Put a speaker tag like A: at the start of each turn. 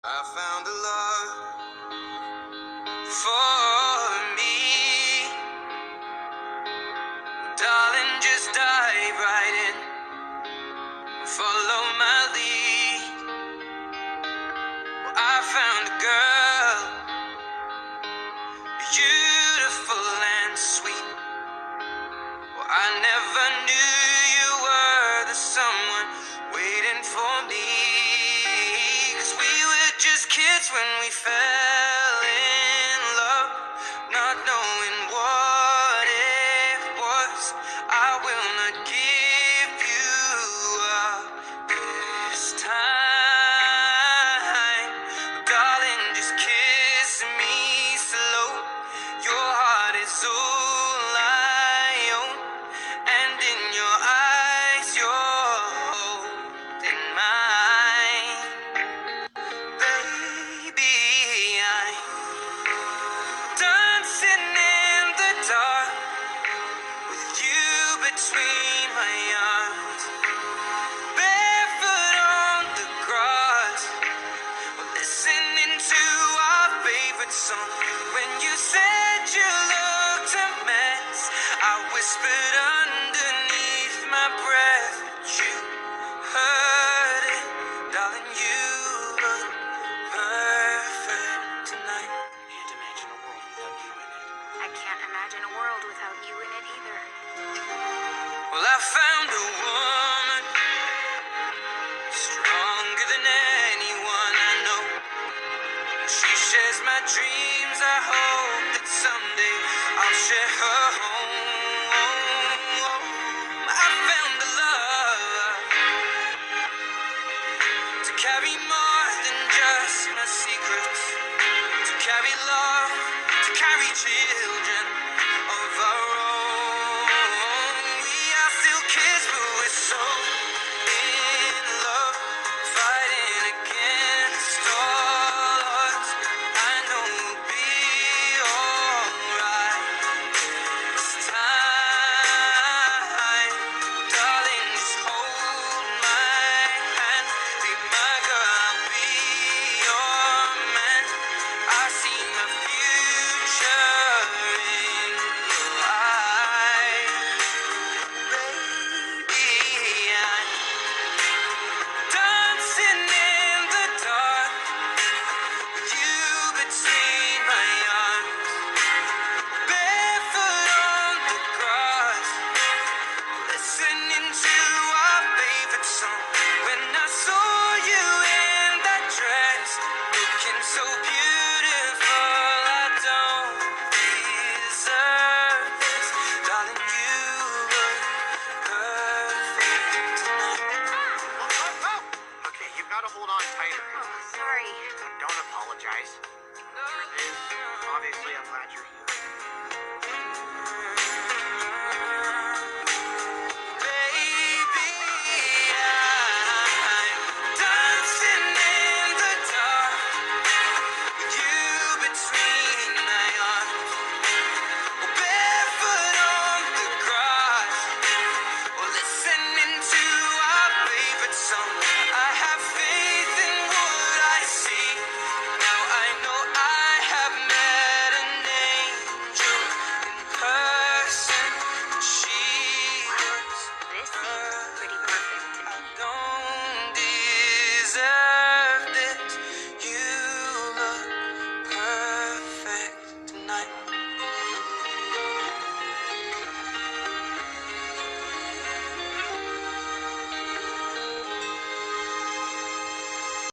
A: I found a love for me. Darling, just dive right in. Follow my lead. Well, I found a girl, beautiful and sweet. Well, I never knew you were the someone waiting for me. 'Cause we were just kids when we fell in love, not knowing what it was. I will not give you up this time. Darling, just kiss me slow. Your heart is all I own, and in your eyes you're holding mine. Baby, I'm dancing in the dark with you between my arms, barefoot on the grass, listening to our favorite song. When you said you looked a mess, I whispered underneath my breath, but you heard it. Darling, you look perfect tonight.
B: Can't imagine a world without you in it.
C: I can't imagine a world without you in it either.
A: Well, I found a woman stronger than anyone I know. She shares my dreams. I hope that someday I'll share her home. I found a love to carry more than just my secrets, to carry love, to carry children of our own. We are still kids, but we're so in love, fighting against all odds. I know we'll be alright this time. Darling, just hold my hand. Be my girl, I'll be your man. I see my future in your eyes. Baby, I'm dancing in the dark with you between my arms, barefoot on the grass, listening to our favorite song. When I saw you in that dress, looking so beautiful, I don't deserve this. Darling, you look perfect tonight.
B: Okay, you've got to hold on tighter.
C: Oh, sorry.
B: Don't apologize. Truth is, obviously I'm glad you're here.